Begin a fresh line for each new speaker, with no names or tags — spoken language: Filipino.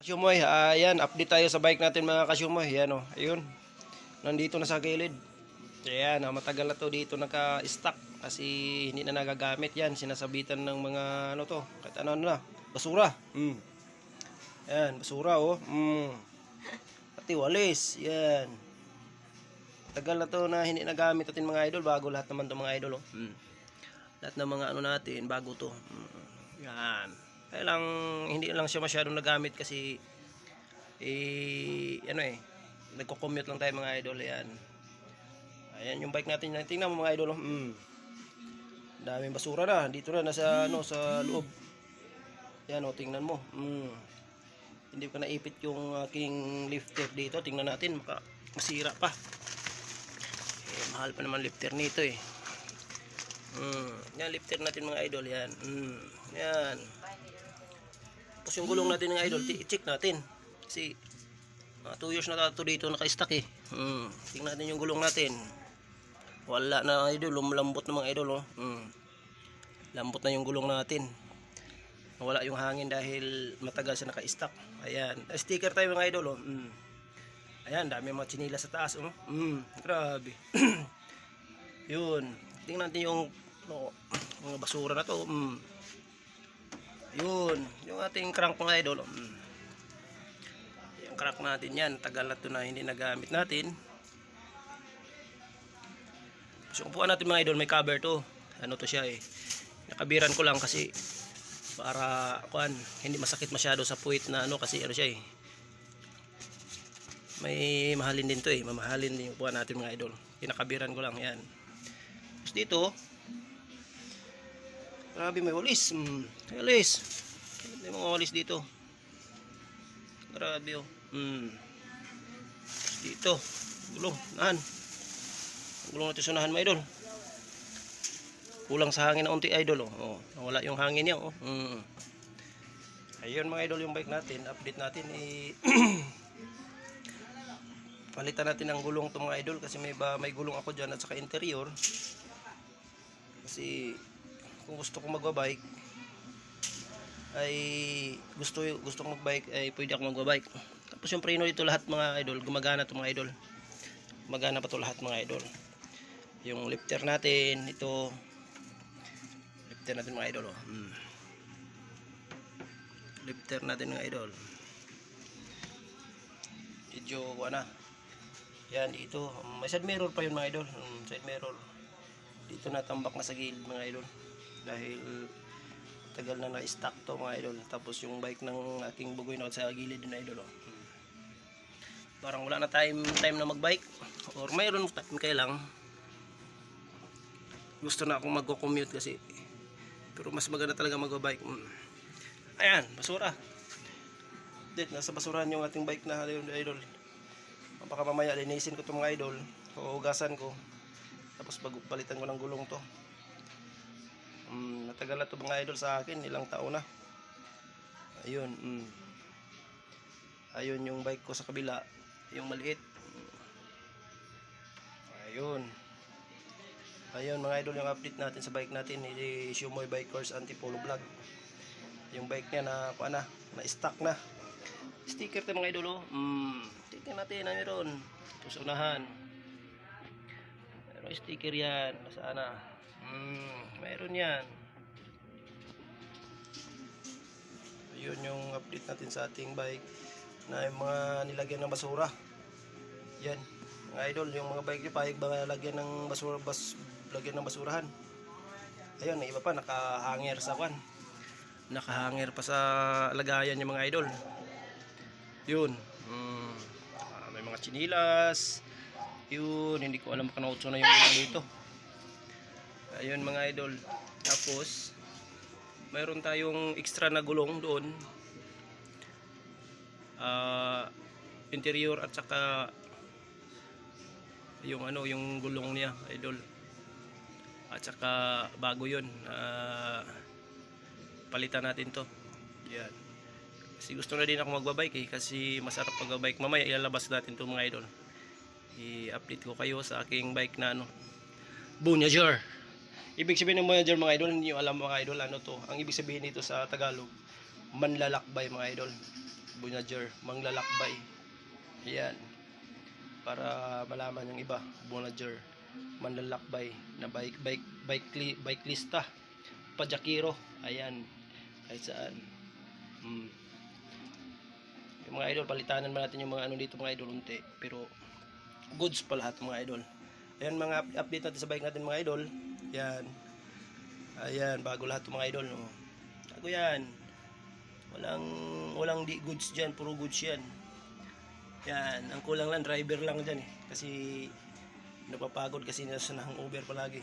Kasyumoy, ayan, update tayo sa bike natin mga kasyumoy. Ayan o, ayun. Nandito na sa gilid. Ayan, matagal na to dito naka-stock kasi hindi na nagagamit yan. Sinasabitan ng mga ano to, kahit ano na, basura. Ayan, basura oh. Pati walis, yan. Tagal na to na hindi nagamit natin mga idol, bago lahat naman to mga idol oh. Lahat ng mga ano natin, bago to. Yan. Kaya lang, hindi lang siya masyadong nagamit kasi nagko-commute lang tayo mga idol. Yan. Ayan yung bike natin. Tingnan mo mga idol. Daming basura na. Dito na nasa ano sa loob. Yan oh, tingnan mo. Hindi ko naipit yung aking lifter dito. Tingnan natin, masira pa. Mahal pa naman lifter nito eh. Yan lifter natin mga idol. Yan. Yan. Tapos yung gulong natin mga idol, i-check natin. Kasi 2 years na ito dito naka-stack eh. Tingnan natin yung gulong natin. Wala na idol, lumlambot na mga idol oh. Lambot na yung gulong natin. Wala yung hangin dahil matagal siya naka-stack. Ayan, sticker tayo mga idol oh. Ayan, dami mga chinila sa taas oh. Grabe. Yun, tingnan natin yung mga basura na to. Yun, yung ating crank mga idol. Yung crank natin yan, tagal na ito na hindi nagamit natin. So kung puan natin mga idol, may cover to. Ano to siya eh. Nakabiran ko lang kasi para hindi masakit masyado sa puwit na ano kasi ano siya eh. May mahalin din to eh, mamahalin din yung puan natin mga idol. Pinakabiran ko lang yan. Tapos dito, grabe may walis. Walis. May mga walis dito. Grabe oh. Dito. Gulong. Nahan. Gulong natin sunahan mga idol. Kulang sa hangin na unti idol oh. Nawala yung hangin niya oh. Ayun mga idol yung bike natin. Update natin palitan natin ang gulong to mga idol kasi may gulong ako dyan at saka interior. Kasi kung gusto ko magbabike ay gusto kong magbike ay pwede ako magbabike. Tapos yung preno dito lahat mga idol gumagana to mga idol. Gumagana pa to lahat mga idol. Yung lifter natin ito, lifter natin mga idol oh. Lifter natin mga idol. Medyo yan dito may side mirror pa yun mga idol. Side mirror dito natambak na sa gilid mga idol dahil tagal na na-stock to mga idol. Tapos yung bike ng aking bugoy na sa gilid na idol oh. Parang wala na time na magbike or mayroon time kaya lang gusto na akong magko-commute kasi pero mas maganda talaga magbabike. Ayan, basura. Nasa basurahan yung ating bike na idol. Baka mamaya linisin ko itong mga idol, hugasan ko tapos palitan ko ng gulong to. Natagal na ito mga idol sa akin, ilang taon na. Ayun. Ayun yung bike ko sa kabila, yung maliit. Ayun mga idol yung update natin sa bike natin ni Shumoy Bikers Antipolo Vlog. Yung bike niya na stock na. Sticker tayo mga idol oh. Tingnan natin na meron. Ito sa unahan. Meron sticker yan. Sana. Meron yan. Ayun yung update natin sa ating bike na yung mga nilagyan ng basura. Yan. Mga idol, yung mga bike nyo pahig ba lagyan ng basura, lagyan ng basurahan. Ayun, iba pa nakahanger sa nakahanger pa sa lagayan yung mga idol. Yun. May mga chinilas. Yun, hindi ko alam kanautso na yung dito. Ayun mga idol. Tapos mayroon tayong extra na gulong doon. Interior at saka yung yung gulong niya, idol. At saka bago 'yun. Palitan natin 'to. Yan. Kasi gusto na din ako magbabike kasi masarap magbabike. Mamaya ilalabas natin 'to mga idol. I-update ko kayo sa aking bike na Voyager. Ibig sabihin ng Voyager mga idol, hindi nyo alam mga idol ano to. Ang ibig sabihin nito sa Tagalog, manlalakbay mga idol. Voyager, manglalakbay. Ayan. Para malaman yung iba, Voyager, manlalakbay na bike lista, pajakiro. Ayan. Kahit saan. Yung mga idol, palitanan ba natin yung mga ano dito mga idol unti, pero goods pa lahat mga idol. Ayan mga update natin sa bike natin mga idol. Yan. Ayan, bago lahat mga idol, no. Bago yan. Walang di goods diyan, puro goods yan. Yan, ang kulang lang driver lang diyan eh. Kasi napapagod kasi nasa hangover palagi.